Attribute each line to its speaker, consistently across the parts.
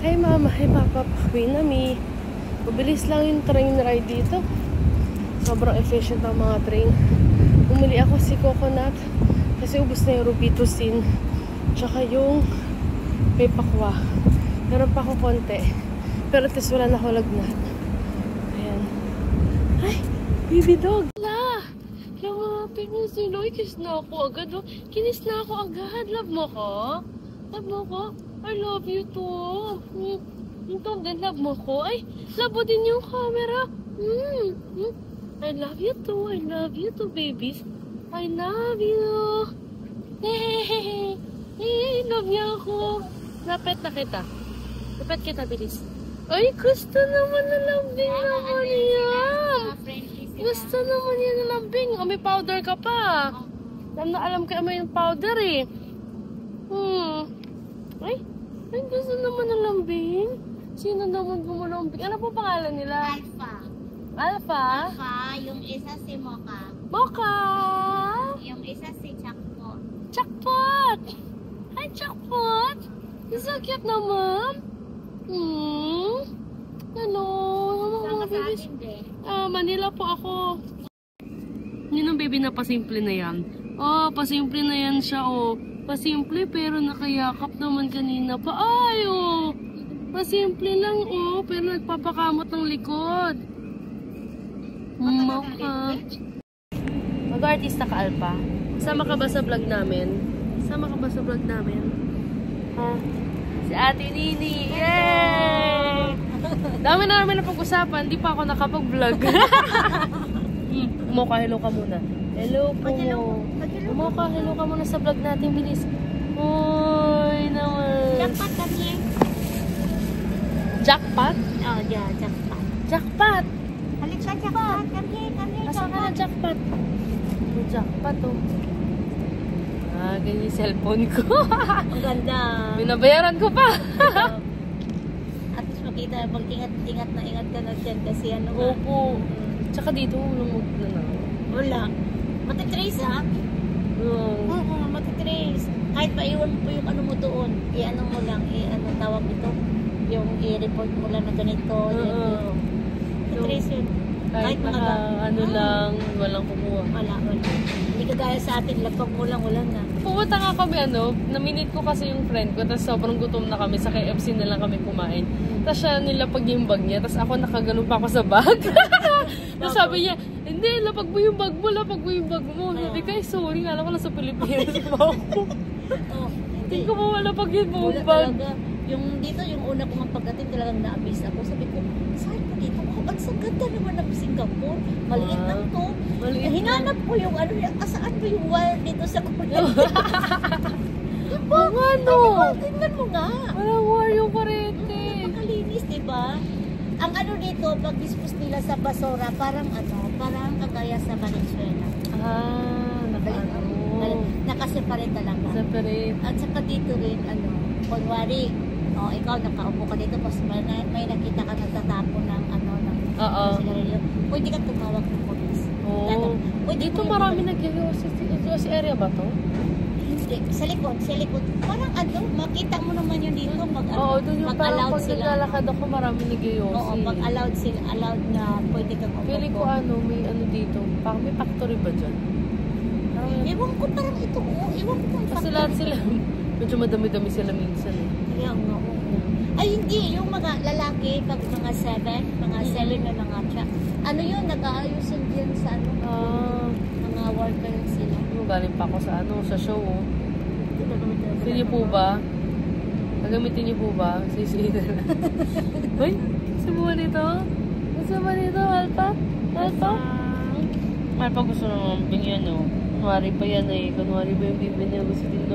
Speaker 1: Hi mama, hi papa, pauwi na mi. Mabilis lang yung train ride dito. Sobrang efficient ang mga train. Bumili ako si coconut kasi ubos na yung Robitussin. Tsaka yung may pakwa. Meron pa ako konti. Pero at least wala na ako lagnat. Ayan. Ay! Baby dog! Wala! Lamapin mo si Loy. Kiss na ako agad. Oh. Kinis na ako agad. Love mo ko? Love mo ko? I love you too. Ito din, love mo ko. Ay, love mo din yung camera. I love you too. I love you too, babies. I love you. Hey, love niya ako. Lapit na kita. Lapit kita, bilis. Ay, gusto naman na lambing naman yan. Gusto naman yan na lambing. Oh, may powder ka pa. Alam ka may powder eh. Ay, gusto naman ng lambing. Sino naman gumalambing? Ano po pangalan nila?
Speaker 2: Alpha.
Speaker 1: Alpha?
Speaker 2: Alpha, yung isa si Mocha.
Speaker 1: Mocha!
Speaker 2: Yung isa si Jackpot.
Speaker 1: Jackpot! Hi, Jackpot! You're so cute naman. Hello.
Speaker 2: Saan ka sa akin, be?
Speaker 1: Manila po ako. Yun ang baby na pasimple na yan. Oh, pasimple na yan siya, oh. Pasimple pero nakayakap naman kanina pa. Ay, oh. Pasimple lang, oh. Pero nagpapakamot ng likod. Mocha. Mag-artista ka, Alpha. Sama ka ba sa vlog namin? Sama ka ba sa vlog namin? Ha? Si Ate Nini. Yay! Dami na namin na pag-usapan. Di pa ako nakapag-vlog. Mocha, hello ka muna. Hello po. Mocha, hello ka muna sa vlog natin. Bilis. Uy, naman.
Speaker 2: Jackpot kami.
Speaker 1: Jackpot?
Speaker 2: Oh, yeah, jackpot.
Speaker 1: Jackpot!
Speaker 2: Halik siya, jackpot. Kami.
Speaker 1: Nasaan ka na, jackpot? Oh, jackpot, oh. Ganyan yung cellphone ko.
Speaker 2: Ang ganda.
Speaker 1: Binabayaran ko pa.
Speaker 2: At least makita, mag-ingat ka na dyan kasi ano nga.
Speaker 1: Opo. Tsaka dito, lumog na na.
Speaker 2: Wala. Matitrace ha? Oo, matitrace. Kahit maiwan mo po yung ano mo doon, i-ano mo lang, i-ano tawag ito, yung i-report mo lang na ganito, yun. Matitrace yun.
Speaker 1: Kahit mga ano lang, walang kumuha.
Speaker 2: Wala. Hindi kagaya sa atin, lapag mo lang, wala na.
Speaker 1: Pumunta nga kami, na-minute ko kasi yung friend ko, tapos sobrang gutom na kami, sa KFC na lang kami kumain. Tapos siya nilapag yung bag niya, tapos ako nakaganon pa ako sa bag. Tapos sabi niya, hindi, lapag mo yung bag mo. Sabi ko, sorry, alam ko na sa Pilipinas ba ako. Hindi ko mo malapag yun mo yung bag.
Speaker 2: Yung dito, yung una ko magpagdating, talagang na-amaze ako. Sabi ko, saan ko dito? Ang saganda naman ng Singapore. Maliit lang to. Hinanap ko yung ano, saan ko yung wire dito sa kulay? Diba?
Speaker 1: Oo nga, no.
Speaker 2: Tingnan mo nga.
Speaker 1: Walang wire yung kurente.
Speaker 2: Makalinis, diba? Ang ano dito, pag-dispose nila sa basura, parang kagaya sa Valenzuela. Nakaseparate talaga.
Speaker 1: Separate.
Speaker 2: At saka dito rin, kunwari, ikaw nakaupo ka dito, tapos may nakita ka nagtatapon ng sigarilyo. Pwede ka tumawag ng police.
Speaker 1: Dito marami nag-iwas area ba to?
Speaker 2: Hindi. Sa likod. Parang makita mo naman yun dito
Speaker 1: doon yung parang pag naglalakad ako marami nag-iwas.
Speaker 2: Oo, pag allowed na pwede kang upo.
Speaker 1: Feeling ko may dito. Parang may factory ba dyan?
Speaker 2: Ewan ko parang ito. Ewan ko kung
Speaker 1: kasi lahat sila, medyo madami-dami sila minsan eh.
Speaker 2: Kaya nga, ay hindi, yung mga lalaki, pag mga 7 na mga truck. Ano yun, nag-aayos yun sa mga worker sila.
Speaker 1: Galing pa ako sa show, oh. Gusto niyo po ba? Gagamitin niyo po ba? Sisida na. Hoy, gusto mo ba nito? Alpha? Alpha gusto naman lambing yan, oh. Kunwari pa yan eh. Kunwari ba yung bibi niya gusto din,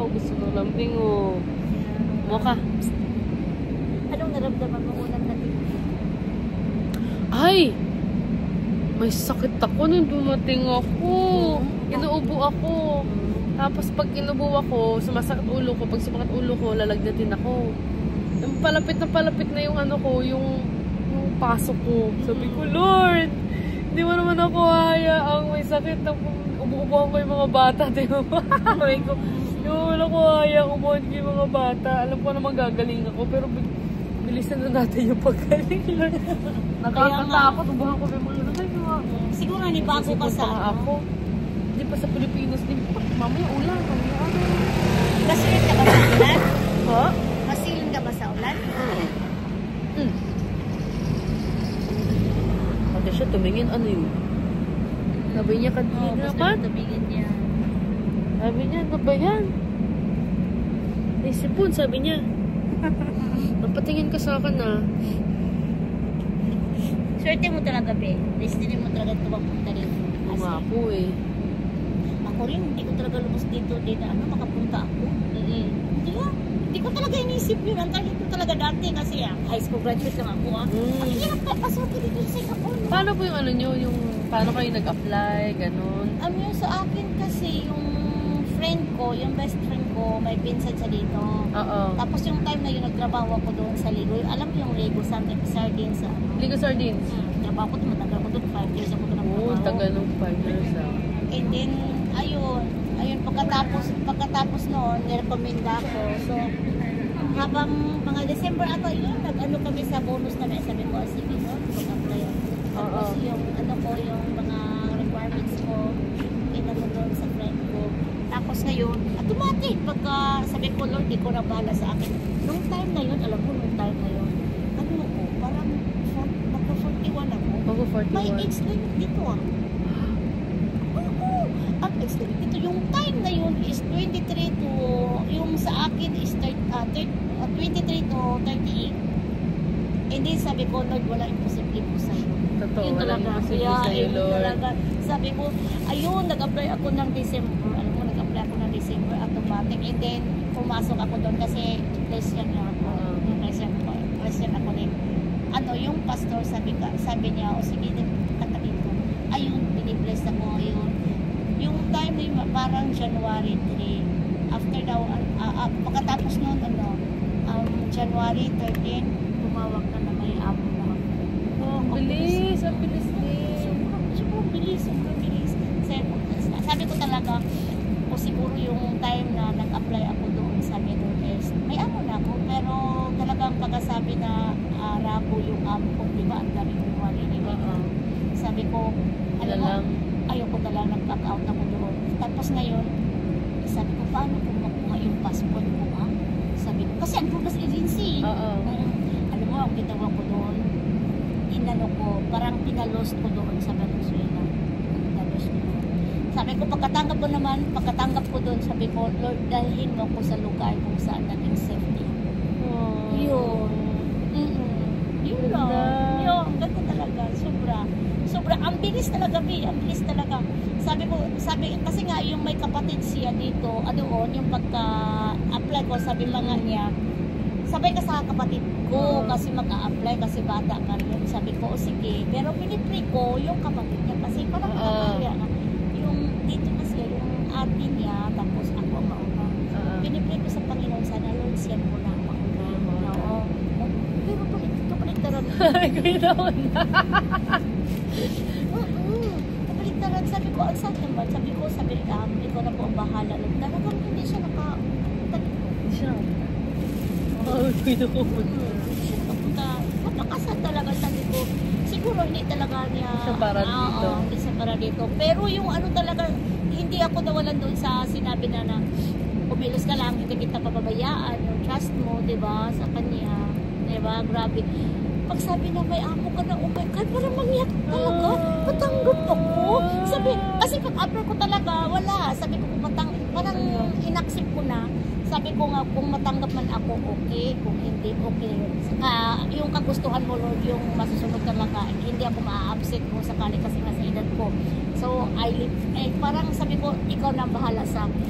Speaker 1: gusto ng lambing, oh. Mocha.
Speaker 2: Anong naramdaman mo unang natin?
Speaker 1: Ay! May sakit ako nung dumating ako. Inuubo ako. Tapos pag inubo ako, sumasakit ulo ko. Pag sumakit ulo ko, lalagnatin ako. Yung palapit na yung yung pasok ko. Sabi ko, Lord, di mo naman ako hayaang may sakit na ubo-ubuhan ko yung mga bata. Sabi ko, Yung wala ko kaya kumain ko yung mga bata. Alam ko naman gagaling ako, pero bilisan na natin yung paggaling. Nakakatakot. Ubahan ko yung mga
Speaker 2: Siguro ni bago pa sa
Speaker 1: ako. Hindi pa sa Pilipinas din. Mamaya ulan.
Speaker 2: Masilin ka ba sa ulan?
Speaker 1: Ha?
Speaker 2: Masilin ka ba sa ulan?
Speaker 1: Pati siya tumingin, ano yun? Sabi niya kanina pa?
Speaker 2: Tumingin niya.
Speaker 1: Sabi niya, ano ba yan? May sipon, sabi niya. Napatingin ka sa akin ah.
Speaker 2: Swerte mo talaga, be. Destiny mo talaga ito mapunta dito.
Speaker 1: Oo nga po eh.
Speaker 2: Ako rin, hindi ko talaga lumos dito. Makapunta ako. Hindi ko talaga inisip yun. Ang talit ko talaga dati kasi high school graduate lang ako. Ang hirap ka pasok dito sa Singapore.
Speaker 1: Paano po yung ano nyo? Yung, paano kayo nag-apply? Ganon?
Speaker 2: Yung sa akin kasi, yung friend ko, yung best friend ko, may pinsan sa dito.
Speaker 1: Oo.
Speaker 2: Tapos yung time na yun, nagtrabaho ako doon sa Ligo. Alam mo yung Ligo, Sardines sa
Speaker 1: Ligo Sardines?
Speaker 2: Trabaho ko doon, matagal ko doon, 5 years ako doon nagtrabaho.
Speaker 1: Oo, tagal ng 5 years ah.
Speaker 2: And then, ayun, pagkatapos noon, nirekomenda ako. So, habang mga December ata yun, nag-ano kami sa bonus namin, sabi ko, sige, no, mag-apply ako. Tapos yung, yung mga requirements ko, inano doon sa friend ko. Tapos ngayon, automatic, pagka sabi ko, Lord, di ko na bahala sa akin. Nung time na yun, alam mo, nung time na yun, ano ko, parang magka-41 ako.
Speaker 1: Mag-41?
Speaker 2: May age limit dito ah. Ang age limit dito, yung time na yun is 23 to, yung sa akin is 23 to 38. And then sabi ko, Lord, wala imposible po sa'yo.
Speaker 1: Totoo,
Speaker 2: Yun
Speaker 1: walang
Speaker 2: talaga.
Speaker 1: imposible sa'yo, Lord.
Speaker 2: Talaga. Sabi ko, ayun, nag-apply ako ng December. Alam mo, nag-apply ako ng December automatic. And then, pumasok ako doon kasi Christian nga ako. Christian ako din. Yung pastor, sabi niya, o sige, kata dito. Ayun, binibless ako. Ayun. Yung time na yun, parang January 3. After daw, pagkatapos noon, January 13, tumawag na may amo na ako.
Speaker 1: Ang bilis din.
Speaker 2: Sobrang bilis. Sabi ko talaga, o siguro yung time na nag-apply ako doon sa Middle East, may amo na ako, pero talagang pagkasabi na Rabo yung amo ko, di ba, ang dami yung marinig. Sabi ko, alam mo, ayoko na lang nag-back out ako doon. Tapos ngayon, sabi ko, paano kung makuha yung passport ko, ha? Sabi ko, kasi ang Progress Agency. Alam mo, ang ginawa ko doon, inano ko, parang pinalos ko doon sa Venezuela. Pinalos ko doon. Sabi ko, pagkatanggap ko doon, sabi ko, Lord, dalhin mo ko sa lugar kung saan naging safety. Yun. Yun lang. Yun, ganda talaga. Sobra. Ang bilis talaga, ang bilis talaga. Kasi nga, yung may kapatid siya dito, yung pagka-apply ko, sabi lang nga niya, sabay ka sa kapatid ko kasi mag-a-apply kasi bata ka rin. Sabi ko, sige. Pero pinipray ko yung kapatid niya kasi parang nakakaya nga. Yung dito na siya, yung ate niya, tapos ako ang mauna. Pinipray ko sa Panginoon, sana Lord, siya mo na ang mauna. Oo. Pero paligtaran.
Speaker 1: Ganoon na.
Speaker 2: Paligtaran. Sabi ko, ang saan naman? Sabi ko na po ang bahala. Talagang hindi siya
Speaker 1: Hindi siya nakapunta.
Speaker 2: Napakasal talaga, sabi ko. Siguro hindi talaga niya.
Speaker 1: Siya para dito.
Speaker 2: Hindi siya para dito. Pero yung talaga, hindi ako nawalan doon sa sinabi na kumilos ka lang, hindi kita pababayaan. Yung trust mo, diba, sa kanya. Diba, grabe. Pag sabi na may amo ka na, oh my God, parang mangyak talaga. Patanggap ako. Kasi pag-apply ko talaga, wala. Sabi ko, parang inaccept ko na. Sabi ko nga, kung matanggap man ako, okay. Kung hindi, okay. Yung kagustuhan mo, Lord, yung masusunod talaga, hindi ako ma-upset mo sakali kasi nga sa edad ko. So, parang sabi ko, ikaw na bahala sa akin.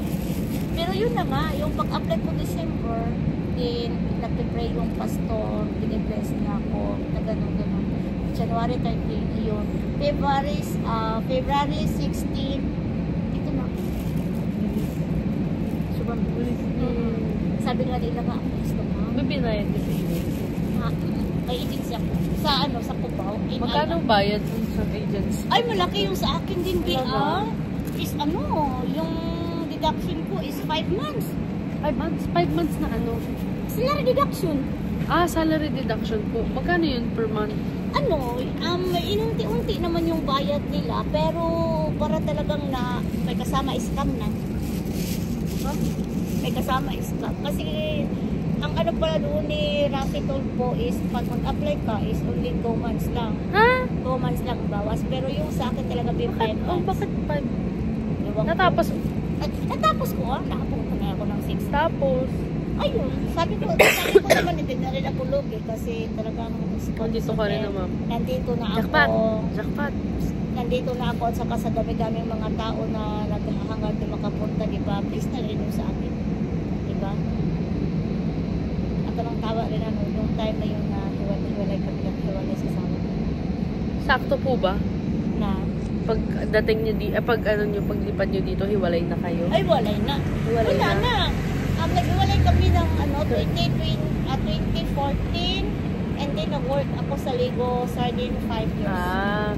Speaker 2: Pero yun na nga, yung pag-apply ko December, din, nagpipray yung pastor, binibless niya ako, na gano'n. January 13, yun. February 16, ito na.
Speaker 1: Sobrang bilis.
Speaker 2: Sabi nga nila nga, please ka ma.
Speaker 1: May binayad kasi yun.
Speaker 2: May agency ako. Sa Cubao.
Speaker 1: Magkano bayad sa agency?
Speaker 2: Ay, malaki yung sa akin din, B.A. Is yung deduction ko is 5 months.
Speaker 1: 5 months? 5 months na ano?
Speaker 2: Salary deduction.
Speaker 1: Ah, salary deduction po. Magkano yun per month?
Speaker 2: Ano, inunti-unti naman yung bayad nila, pero para talagang na may kasama scam na.
Speaker 1: Huh?
Speaker 2: May kasama scam. Kasi ang ano pala doon ni Rapid Toll po is pag mag-apply ka is only 2 months lang.
Speaker 1: Ha?
Speaker 2: 2 months lang bawas. Pero yung sa akin talaga bin 5 months.
Speaker 1: Bakit 5?
Speaker 2: Ewan ko.
Speaker 1: Natapos.
Speaker 2: Natapos ko nakapunta na ako ng 6.
Speaker 1: Tapos.
Speaker 2: Ayun, sabi ko naman hindi na rin ako lugi kasi talagang
Speaker 1: Nandito ka rin naman.
Speaker 2: Nandito na
Speaker 1: Jackpot.
Speaker 2: ako.
Speaker 1: Jackpot.
Speaker 2: Nandito na ako at saka sa dami-daming mga tao na naghahangad na makapunta, di ba? Please na rin yung sa akin. Di ba? At anong tawa rin ano, yung time na yun na hiwalay kami ng hiwalay sa sama.
Speaker 1: Sakto po ba?
Speaker 2: Na?
Speaker 1: Pag dating nyo pag ano nyo, paglipat nyo dito, hiwalay na kayo?
Speaker 2: Ay, walay na.
Speaker 1: Hiwalay
Speaker 2: Wala
Speaker 1: na.
Speaker 2: na. Naghiwalay kami ng 2014 and then nag-work ako sa Lego Sardine 5 years.
Speaker 1: Ah.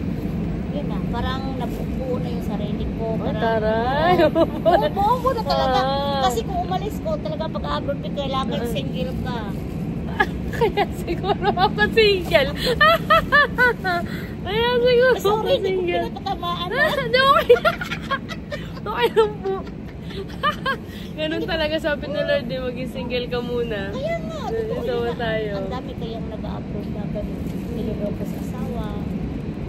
Speaker 2: Yun na, parang nabubuo na yung sarili ko.
Speaker 1: Oh,
Speaker 2: Parang,
Speaker 1: taray.
Speaker 2: buo na talaga.
Speaker 1: Ah.
Speaker 2: Kasi kung umalis ko, talaga pag-abroad ko, kailangan single ka.
Speaker 1: Kaya siguro ako single. Kaya siguro ako
Speaker 2: Sorry, hindi ko
Speaker 1: single.
Speaker 2: pinapatamaan.
Speaker 1: Okay. Okay lang po. Ganun talaga sabi ni Lord, maging single ka muna.
Speaker 2: Kaya nga, totoo
Speaker 1: Ito
Speaker 2: yun na.
Speaker 1: tayo.
Speaker 2: Ang dami kayang nag-upload na ganun. Niloloko sa asawa.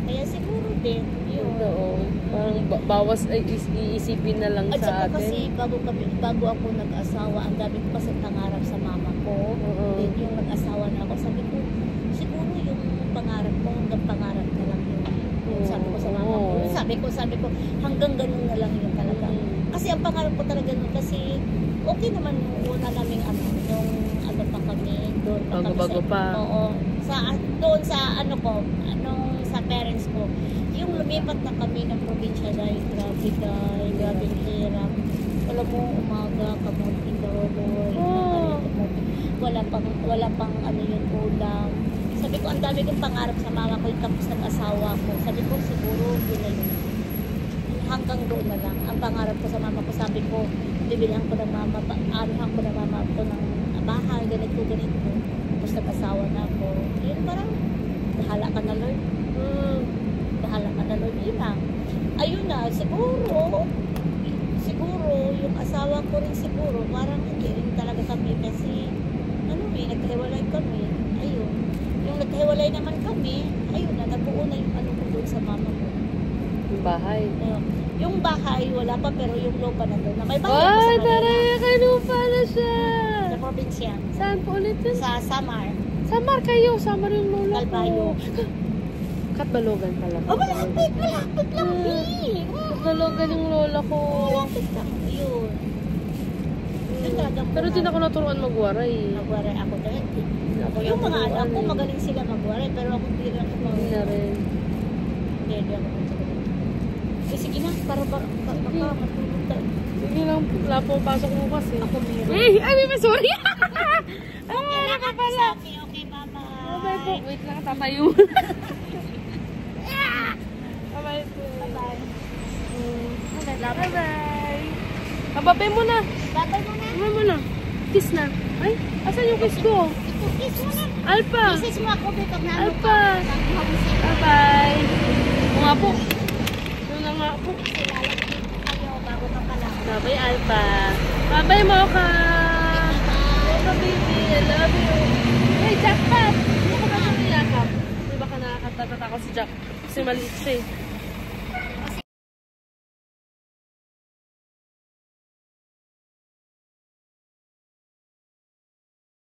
Speaker 2: Kaya siguro din, yun.
Speaker 1: Oo. Parang bawas ay iisipin na lang
Speaker 2: At
Speaker 1: sa
Speaker 2: saka kasi
Speaker 1: atin.
Speaker 2: bago ako nag-asawa, ang dami ko kasi pangarap sa mama ko.
Speaker 1: Oo.
Speaker 2: Then yung nag-asawa na ako, sabi ko, siguro yung pangarap ko, hanggang pangarap na lang yun. Yung sabi ko sa mama ko.
Speaker 1: Oo.
Speaker 2: Sabi ko, hanggang ganun na lang yun talaga. Kasi ang pangarap ko talaga nun, kasi okay naman yung una naming nung ano pa kami, doon pa kami
Speaker 1: Bago-bago
Speaker 2: sa,
Speaker 1: pa.
Speaker 2: Oo. Doon sa ano ko, sa parents ko. Yung lumipat na kami ng probinsya dahil grabe yung hirap. Alam mo, umaga, kamuting loloy, wala pang ano yung ulam. Sabi ko, ang dami kong pangarap sa mama ko, yung tapos ng asawa ko. Sabi ko, siguro, yun na yun. Hanggang doon na lang. Ang pangarap ko sa mama ko, sabi ko, bibilihan ko ng mama, anuhan ko ng mama ko ng bahay, ganito. Tapos nag-asawa na ako. Yun parang, bahala ka na Lord. Bahala ka na Lord. Yun lang. Ayun na, siguro, yung asawa ko rin siguro, parang hindi rin talaga kami kasi, nagkahiwalay kami. Ayun. Yung nagkahiwalay naman kami, ayun na, nabuo na yung ano ko doon sa mama ko.
Speaker 1: Yung bahay.
Speaker 2: Yung bahay, wala pa, pero yung lupa na doon. May bahay ko sa
Speaker 1: Ay,
Speaker 2: Manila.
Speaker 1: taray, kay lupa na siya.
Speaker 2: Sa probinsya.
Speaker 1: Saan po ulit yun?
Speaker 2: Sa Samar.
Speaker 1: Samar kayo. Samar yung lola ko.
Speaker 2: Calbayo.
Speaker 1: Katbalogan pala.
Speaker 2: Oh, malapit lang, B.
Speaker 1: Katbalogan yung lola ko.
Speaker 2: Malapit lang. Yun.
Speaker 1: Pero din ako naturuan magwaray.
Speaker 2: Magwaray ako dahil.
Speaker 1: Ako
Speaker 2: Yung mga
Speaker 1: naturuan
Speaker 2: anak ko,
Speaker 1: eh.
Speaker 2: magaling sila magwaray, pero ako hindi lang ako
Speaker 1: Hindi na rin.
Speaker 2: Hindi ako magwaray. Sige na, para matulog tayo.
Speaker 1: Sige lang, wala po pasok mo kasi.
Speaker 2: Ako meron.
Speaker 1: Ay, sorry!
Speaker 2: Okay lang ka pala. Okay, bye-bye.
Speaker 1: Bye po. Wait lang, tatayo. Bye-bye po.
Speaker 2: Bye-bye.
Speaker 1: Bye-bye. Babay mo na.
Speaker 2: Bye-bye mo na.
Speaker 1: Babay mo na. Kiss na. Ay, asan yung kiss ko?
Speaker 2: Kiss mo na.
Speaker 1: Alpha.
Speaker 2: Kiss mo ako, Bek.
Speaker 1: Alpha. Bye-bye. O nga po. Yun na nga po.
Speaker 2: Ayaw, bago ka pala.
Speaker 1: Bye-bye, Alpha. Bye-bye, Mocha. Mocha, baby. I love you. Hey, Jackpot. Hindi ka ba nakakayakap? Di ba ka nakakatatakot si Jack? Kasi maliit siya eh.